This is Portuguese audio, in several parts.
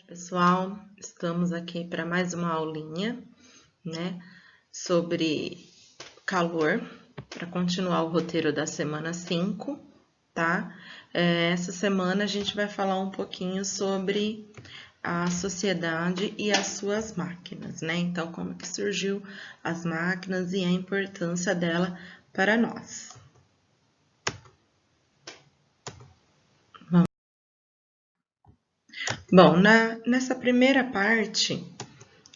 Pessoal, estamos aqui para mais uma aulinha, né, sobre calor, para continuar o roteiro da semana 5, tá? Essa semana a gente vai falar um pouquinho sobre a sociedade e as suas máquinas, né? Então, como que surgiu as máquinas e a importância dela para nós. Bom, nessa primeira parte,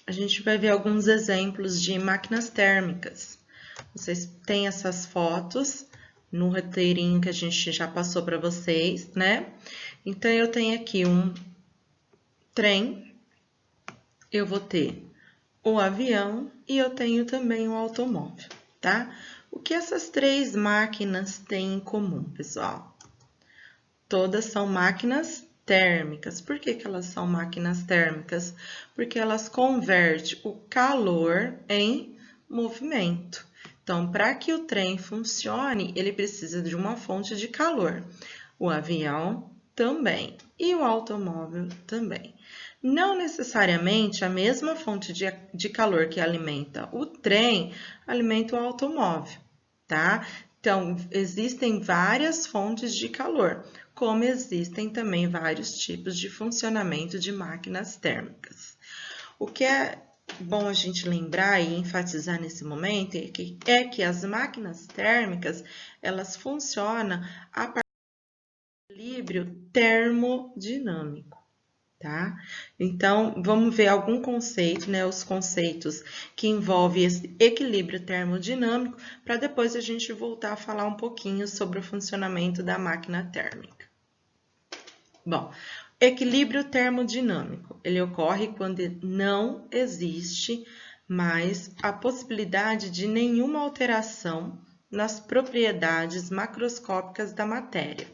a gente vai ver alguns exemplos de máquinas térmicas. Vocês têm essas fotos no roteirinho que a gente já passou para vocês, né? Então, eu tenho aqui um trem, eu vou ter o avião e eu tenho também o automóvel, tá? O que essas três máquinas têm em comum, pessoal? Todas são máquinas térmicas. Por que elas são máquinas térmicas? Porque elas convertem o calor em movimento. Então, para que o trem funcione, ele precisa de uma fonte de calor. O avião também e o automóvel também. Não necessariamente a mesma fonte de calor que alimenta o trem alimenta o automóvel, tá? Então, existem várias fontes de calor, como existem também vários tipos de funcionamento de máquinas térmicas. O que é bom a gente lembrar e enfatizar nesse momento é que as máquinas térmicas, elas funcionam a partir do equilíbrio termodinâmico, tá? Então, vamos ver algum conceito, né? Os conceitos que envolvem esse equilíbrio termodinâmico, para depois a gente voltar a falar um pouquinho sobre o funcionamento da máquina térmica. Bom, equilíbrio termodinâmico, ele ocorre quando não existe mais a possibilidade de nenhuma alteração nas propriedades macroscópicas da matéria,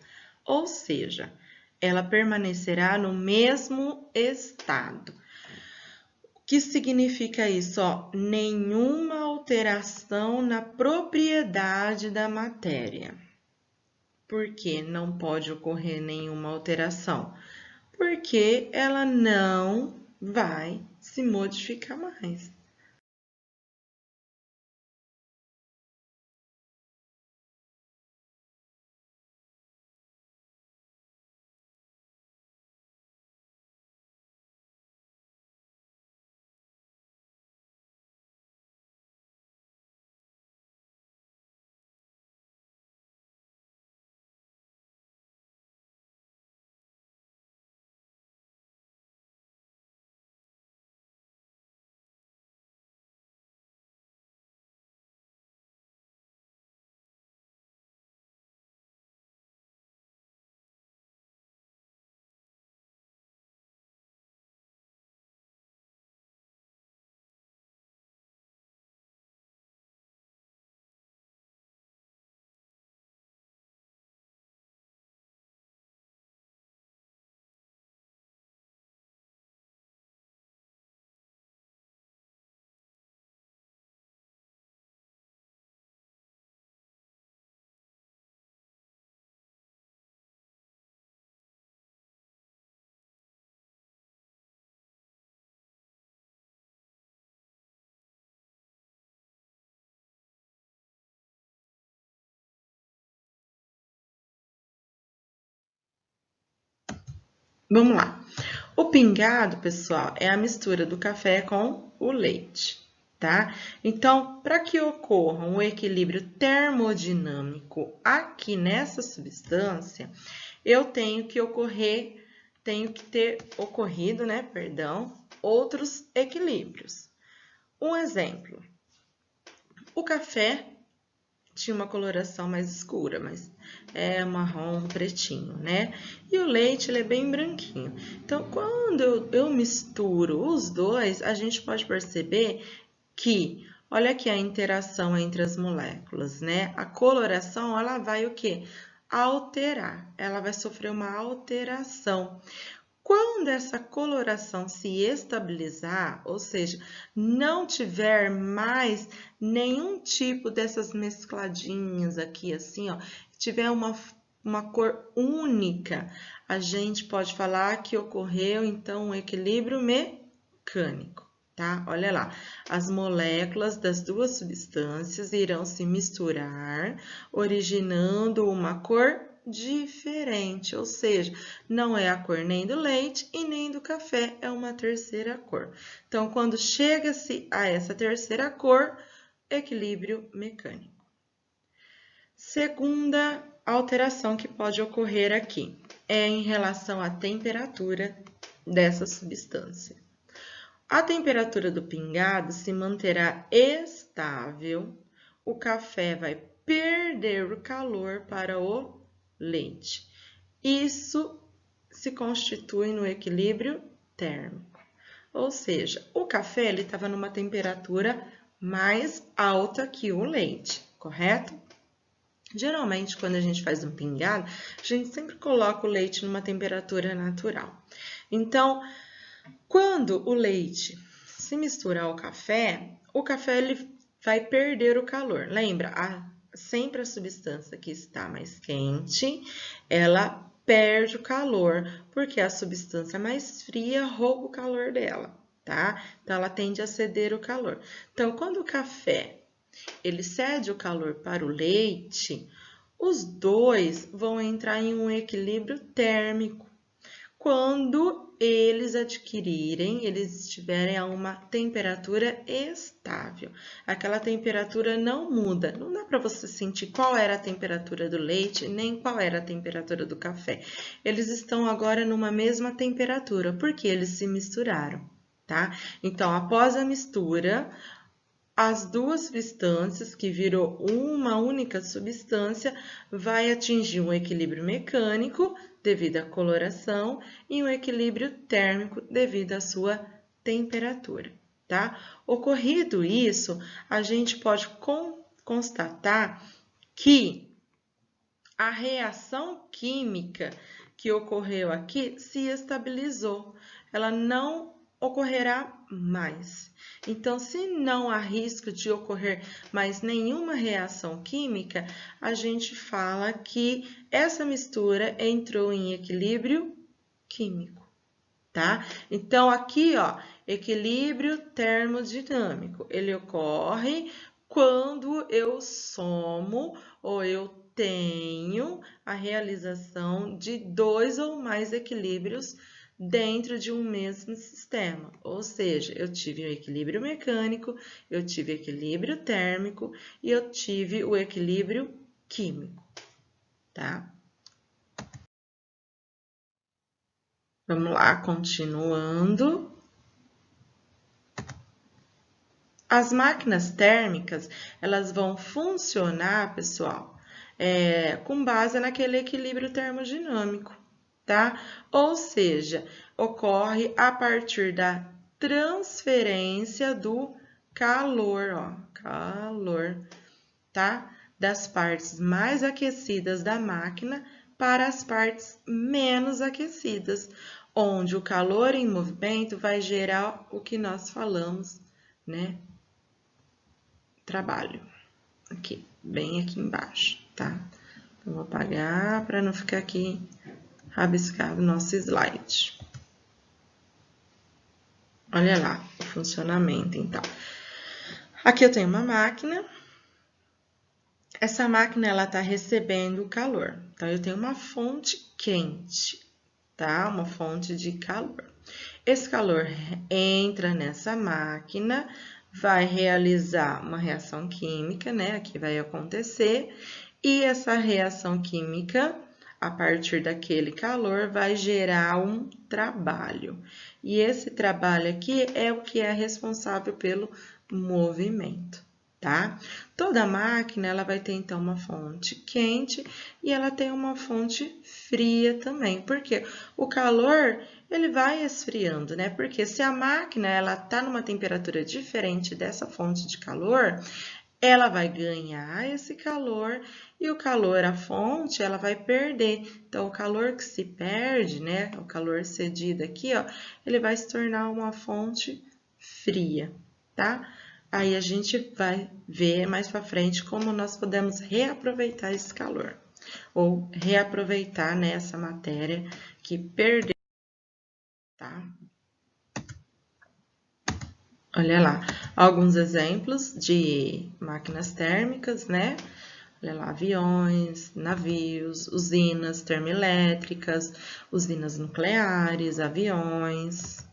ou seja, ela permanecerá no mesmo estado. O que significa isso? Nenhuma alteração na propriedade da matéria. Por que não pode ocorrer nenhuma alteração? Porque ela não vai se modificar mais. Vamos lá. O pingado, pessoal, é a mistura do café com o leite, tá? Então, para que ocorra um equilíbrio termodinâmico aqui nessa substância, eu tenho que ter ocorrido, né, outros equilíbrios. Um exemplo, o café tinha uma coloração mais escura, mas é marrom pretinho, né? E o leite, ele é bem branquinho. Então, quando eu misturo os dois, a gente pode perceber que, olha aqui a interação entre as moléculas, né? A coloração, ela vai o quê? Alterar. Ela vai sofrer uma alteração. Quando essa coloração se estabilizar, ou seja, não tiver mais nenhum tipo dessas mescladinhas aqui, assim, ó, tiver uma cor única, a gente pode falar que ocorreu, então, um equilíbrio mecânico, tá? Olha lá, as moléculas das duas substâncias irão se misturar, originando uma cor diferente, ou seja, não é a cor nem do leite e nem do café, é uma terceira cor. Então, quando chega-se a essa terceira cor, equilíbrio mecânico. Segunda alteração que pode ocorrer aqui é em relação à temperatura dessa substância. A temperatura do pingado se manterá estável, o café vai perder o calor para o leite. Isso se constitui no equilíbrio térmico. Ou seja, o café estava numa temperatura mais alta que o leite, correto? Geralmente, quando a gente faz um pingado, a gente sempre coloca o leite numa temperatura natural. Então, quando o leite se mistura ao café, o café ele vai perder o calor. Lembra? Sempre a substância que está mais quente, ela perde o calor, porque a substância mais fria rouba o calor dela, tá? Então, ela tende a ceder o calor. Então, quando o café ele cede o calor para o leite, os dois vão entrar em um equilíbrio térmico. Quando eles estiverem a uma temperatura estável. Aquela temperatura não muda. Não dá para você sentir qual era a temperatura do leite, nem qual era a temperatura do café. Eles estão agora numa mesma temperatura, porque eles se misturaram, tá? Então, após a mistura, as duas substâncias, que virou uma única substância, vai atingir um equilíbrio mecânico devido à coloração e um equilíbrio térmico devido à sua temperatura, tá? Ocorrido isso, a gente pode constatar que a reação química que ocorreu aqui se estabilizou. Ela não ocorrerá mais. Então, se não há risco de ocorrer mais nenhuma reação química, a gente fala que essa mistura entrou em equilíbrio químico, tá? Então, aqui, ó, equilíbrio termodinâmico, ele ocorre quando eu somo ou eu tenho a realização de dois ou mais equilíbrios dentro de um mesmo sistema, ou seja, eu tive o equilíbrio mecânico, eu tive equilíbrio térmico e eu tive o equilíbrio químico, tá? Vamos lá, continuando. As máquinas térmicas, elas vão funcionar, pessoal, com base naquele equilíbrio termodinâmico, tá? Ou seja, ocorre a partir da transferência do calor, ó, calor, tá? Das partes mais aquecidas da máquina para as partes menos aquecidas, onde o calor em movimento vai gerar o que nós falamos, né? Trabalho. Aqui, bem aqui embaixo, tá? Eu vou apagar para não ficar aqui rabiscado o nosso slide. Olha lá o funcionamento, então. Aqui eu tenho uma máquina. Essa máquina, ela tá recebendo calor. Então, eu tenho uma fonte quente, tá? Uma fonte de calor. Esse calor entra nessa máquina, vai realizar uma reação química, né? Aqui vai acontecer. E essa reação química, a partir daquele calor, vai gerar um trabalho. E esse trabalho aqui é o que é responsável pelo movimento, tá? Toda máquina, ela vai ter, então, uma fonte quente e ela tem uma fonte fria também. Porque o calor, ele vai esfriando, né? Porque se a máquina, ela tá numa temperatura diferente dessa fonte de calor, ela vai ganhar esse calor e o calor, a fonte, ela vai perder. Então, o calor que se perde, né? O calor cedido aqui, ó, ele vai se tornar uma fonte fria, tá? Aí a gente vai ver mais para frente como nós podemos reaproveitar esse calor. ou reaproveitar nessa matéria que perdeu, tá? Olha lá, alguns exemplos de máquinas térmicas, né? Olha lá, aviões, navios, usinas termoelétricas, usinas nucleares, aviões,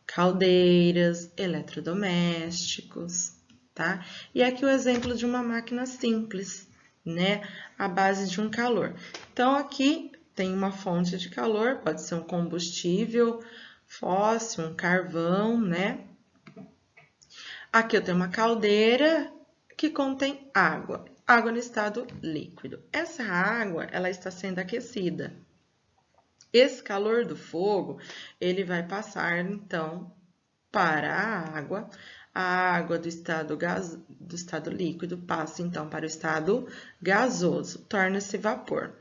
caldeiras, eletrodomésticos, tá? E aqui o exemplo de uma máquina simples, né? À base de um calor. Então, aqui tem uma fonte de calor, pode ser um combustível fóssil, um carvão, né? Aqui eu tenho uma caldeira que contém água, água no estado líquido. Essa água, ela está sendo aquecida. Esse calor do fogo, ele vai passar, então, para a água do estado líquido passa, então, para o estado gasoso, torna-se vapor.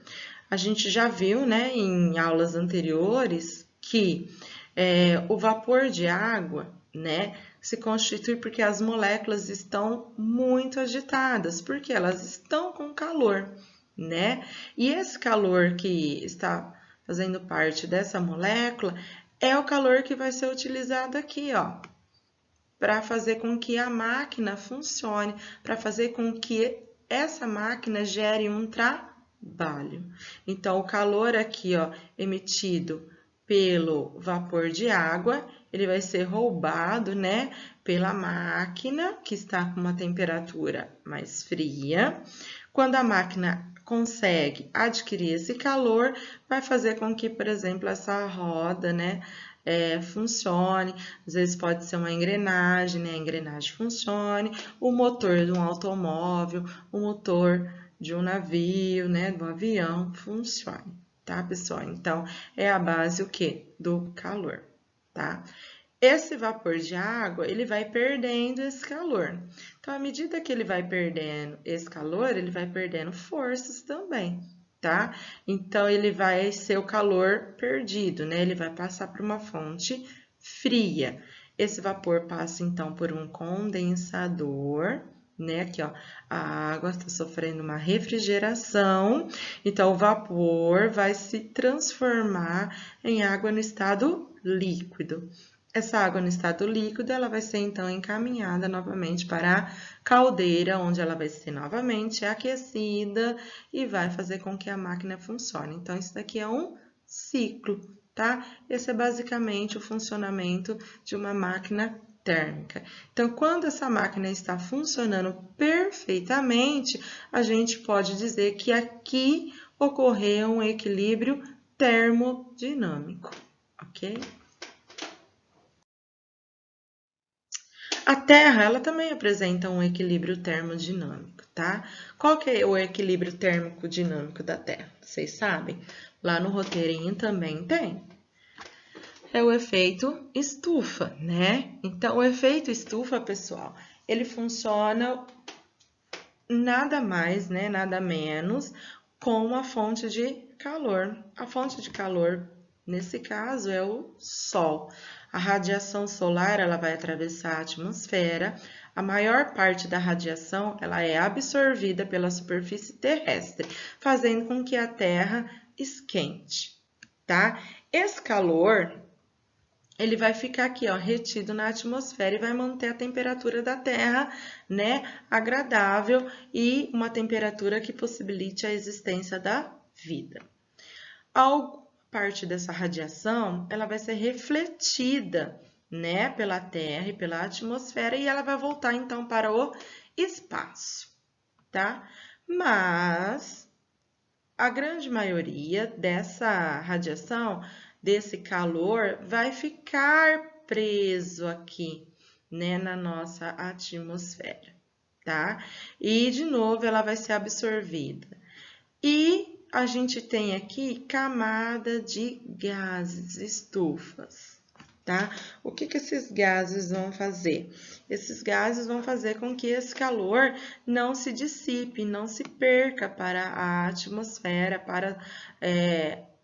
A gente já viu, né, em aulas anteriores, que o vapor de água, né, se constitui porque as moléculas estão muito agitadas, porque elas estão com calor, né? E esse calor que está fazendo parte dessa molécula é o calor que vai ser utilizado aqui, ó, para fazer com que a máquina funcione, para fazer com que essa máquina gere um trabalho. Então, o calor aqui, ó, emitido pelo vapor de água, ele vai ser roubado, né, pela máquina, que está com uma temperatura mais fria. Quando a máquina consegue adquirir esse calor, vai fazer com que, por exemplo, essa roda, né, funcione. Às vezes pode ser uma engrenagem, né, a engrenagem funcione, o motor de um automóvel, o motor de um navio, né, do avião, funcione, tá, pessoal? Então, é a base o quê? Do calor, tá? Esse vapor de água, ele vai perdendo esse calor. Então, à medida que ele vai perdendo esse calor, ele vai perdendo forças também, tá? Então, ele vai ser o calor perdido, né? Ele vai passar por uma fonte fria. Esse vapor passa, então, por um condensador, né? Aqui, ó, a água está sofrendo uma refrigeração, então o vapor vai se transformar em água no estado líquido. Essa água no estado líquido, ela vai ser então encaminhada novamente para a caldeira, onde ela vai ser novamente aquecida e vai fazer com que a máquina funcione. Então, isso daqui é um ciclo, tá? Esse é basicamente o funcionamento de uma máquina térmica. Então, quando essa máquina está funcionando perfeitamente, a gente pode dizer que aqui ocorreu um equilíbrio termodinâmico, ok? A Terra, ela também apresenta um equilíbrio termodinâmico, tá? Qual que é o equilíbrio térmico dinâmico da Terra? Vocês sabem? Lá no roteirinho também tem. É o efeito estufa, né? Então, o efeito estufa, pessoal, ele funciona nada mais, né? Nada menos com uma fonte de calor. A fonte de calor, nesse caso, é o Sol. A radiação solar, ela vai atravessar a atmosfera. A maior parte da radiação, ela é absorvida pela superfície terrestre, fazendo com que a Terra esquente, tá? Esse calor, ele vai ficar aqui, ó, retido na atmosfera e vai manter a temperatura da Terra, né, agradável e uma temperatura que possibilite a existência da vida. Parte dessa radiação, ela vai ser refletida, né, pela Terra e pela atmosfera e ela vai voltar então para o espaço, tá? Mas a grande maioria dessa radiação, desse calor, vai ficar preso aqui, né, na nossa atmosfera, tá? E, de novo, ela vai ser absorvida. E a gente tem aqui camada de gases, estufas, tá? O que esses gases vão fazer? Esses gases vão fazer com que esse calor não se dissipe, não se perca para a atmosfera, para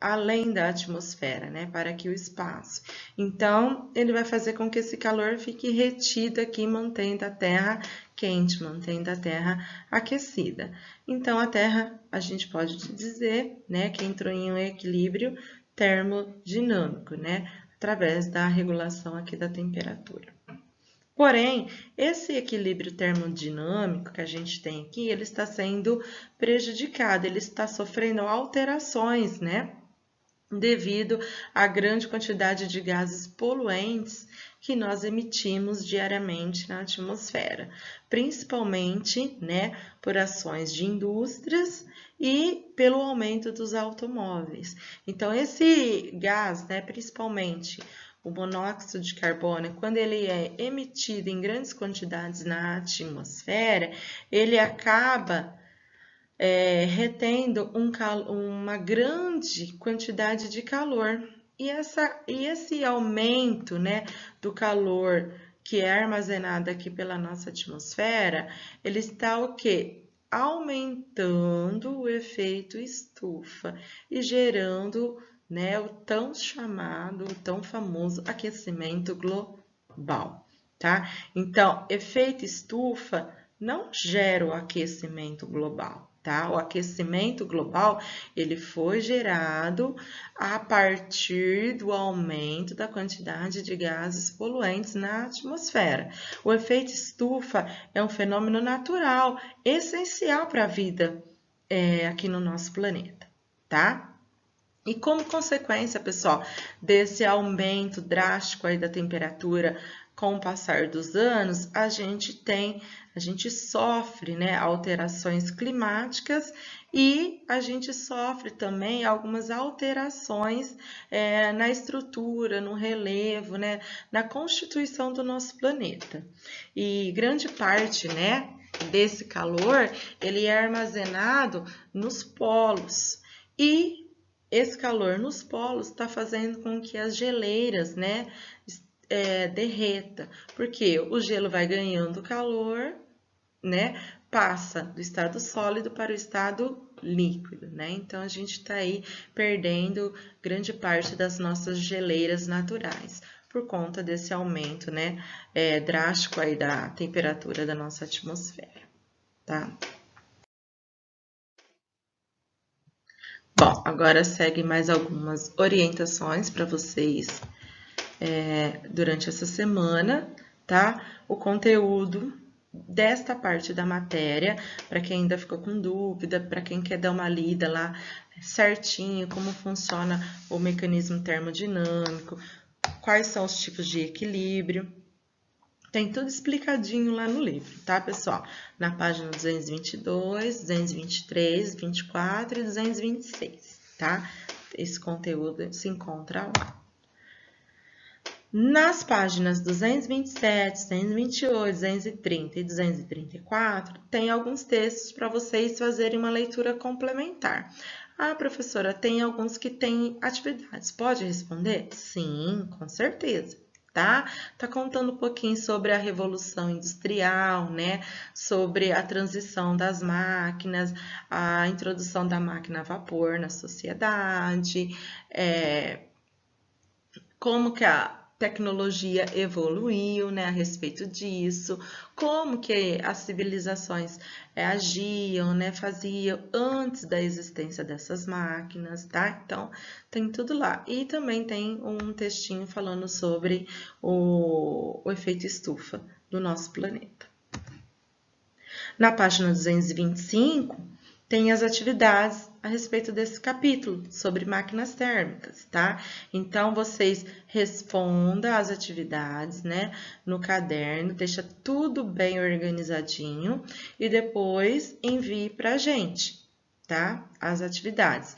além da atmosfera, né, para aqui o espaço. Então, ele vai fazer com que esse calor fique retido aqui, mantendo a Terra quente, mantendo a Terra aquecida. Então, a Terra, a gente pode dizer, né, que entrou em um equilíbrio termodinâmico, né, através da regulação aqui da temperatura. Porém, esse equilíbrio termodinâmico que a gente tem aqui, ele está sendo prejudicado, ele está sofrendo alterações, né? Devido à grande quantidade de gases poluentes que nós emitimos diariamente na atmosfera, principalmente, né, por ações de indústrias e pelo aumento dos automóveis. Então, esse gás, né, principalmente o monóxido de carbono, quando ele é emitido em grandes quantidades na atmosfera, ele acaba retendo uma grande quantidade de calor. E esse aumento, né, do calor que é armazenado aqui pela nossa atmosfera, ele está o quê? Aumentando o efeito estufa e gerando, né, o tão chamado, o tão famoso aquecimento global, tá? Então, efeito estufa não gera o aquecimento global, tá? O aquecimento global, ele foi gerado a partir do aumento da quantidade de gases poluentes na atmosfera. O efeito estufa é um fenômeno natural, essencial para a vida aqui no nosso planeta, tá? E como consequência, pessoal, desse aumento drástico aí da temperatura com o passar dos anos, a gente sofre, né, alterações climáticas e a gente sofre também algumas alterações na estrutura, no relevo, né, na constituição do nosso planeta. E grande parte, né, desse calor, ele é armazenado nos polos e esse calor nos polos está fazendo com que as geleiras, né, derreta, porque o gelo vai ganhando calor, né, passa do estado sólido para o estado líquido, né? Então a gente está aí perdendo grande parte das nossas geleiras naturais por conta desse aumento, né, drástico aí da temperatura da nossa atmosfera, tá? Bom, agora segue mais algumas orientações para vocês durante essa semana, tá? O conteúdo desta parte da matéria, para quem ainda ficou com dúvida, para quem quer dar uma lida lá certinho, como funciona o mecanismo termodinâmico, quais são os tipos de equilíbrio. Tem tudo explicadinho lá no livro, tá, pessoal? Na página 222, 223, 24 e 226, tá? Esse conteúdo se encontra lá. Nas páginas 227, 228, 230 e 234, tem alguns textos para vocês fazerem uma leitura complementar. Ah, professora, tem alguns que têm atividades. Pode responder? Sim, com certeza. Tá contando um pouquinho sobre a Revolução Industrial, né? Sobre a transição das máquinas, a introdução da máquina a vapor na sociedade, como que a tecnologia evoluiu, né, a respeito disso, como que as civilizações agiam, né, faziam antes da existência dessas máquinas, tá? Então, tem tudo lá. E também tem um textinho falando sobre o efeito estufa do nosso planeta. Na página 225, tem as atividades a respeito desse capítulo, sobre máquinas térmicas, tá? Então, vocês respondam as atividades, né, no caderno, deixa tudo bem organizadinho e depois envie pra gente, tá? As atividades.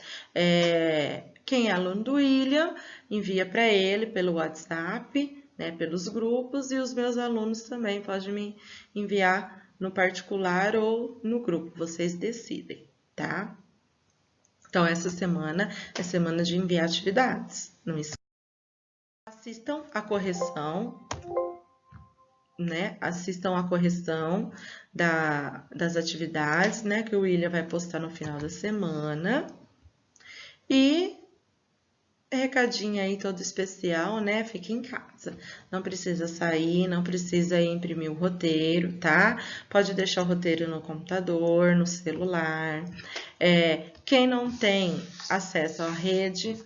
Quem é aluno do William, envia para ele pelo WhatsApp, né, pelos grupos, e os meus alunos também podem me enviar no particular ou no grupo, vocês decidem, tá? Então, essa semana é semana de enviar atividades. Não esqueçam. Assistam a correção, né? Assistam a correção das atividades, né? Que o William vai postar no final da semana. E recadinho aí todo especial, né? Fique em casa. Não precisa sair, não precisa imprimir o roteiro, tá? Pode deixar o roteiro no computador, no celular. Quem não tem acesso à rede,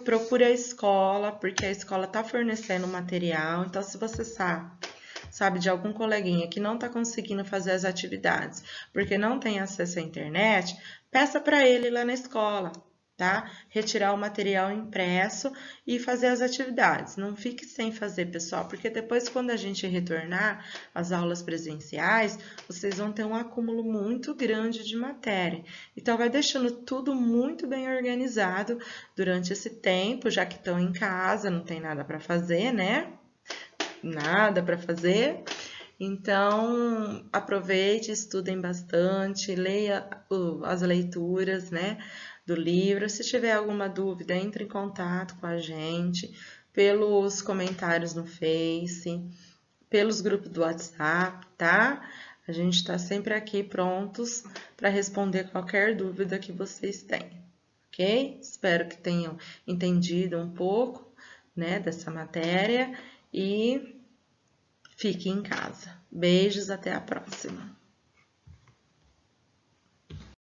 procure a escola, porque a escola está fornecendo material. Então, se você sabe de algum coleguinha que não está conseguindo fazer as atividades porque não tem acesso à internet, peça para ele lá na escola, tá? Retirar o material impresso e fazer as atividades. Não fique sem fazer, pessoal, porque depois, quando a gente retornar às aulas presenciais, vocês vão ter um acúmulo muito grande de matéria. Então, vai deixando tudo muito bem organizado durante esse tempo, já que estão em casa, não tem nada para fazer, né? Nada para fazer. Então, aproveite, estudem bastante, leia as leituras, né, do livro. Se tiver alguma dúvida, entre em contato com a gente pelos comentários no Face, pelos grupos do WhatsApp, tá? A gente está sempre aqui prontos para responder qualquer dúvida que vocês tenham, ok? Espero que tenham entendido um pouco, né, dessa matéria e fique em casa. Beijos, até a próxima.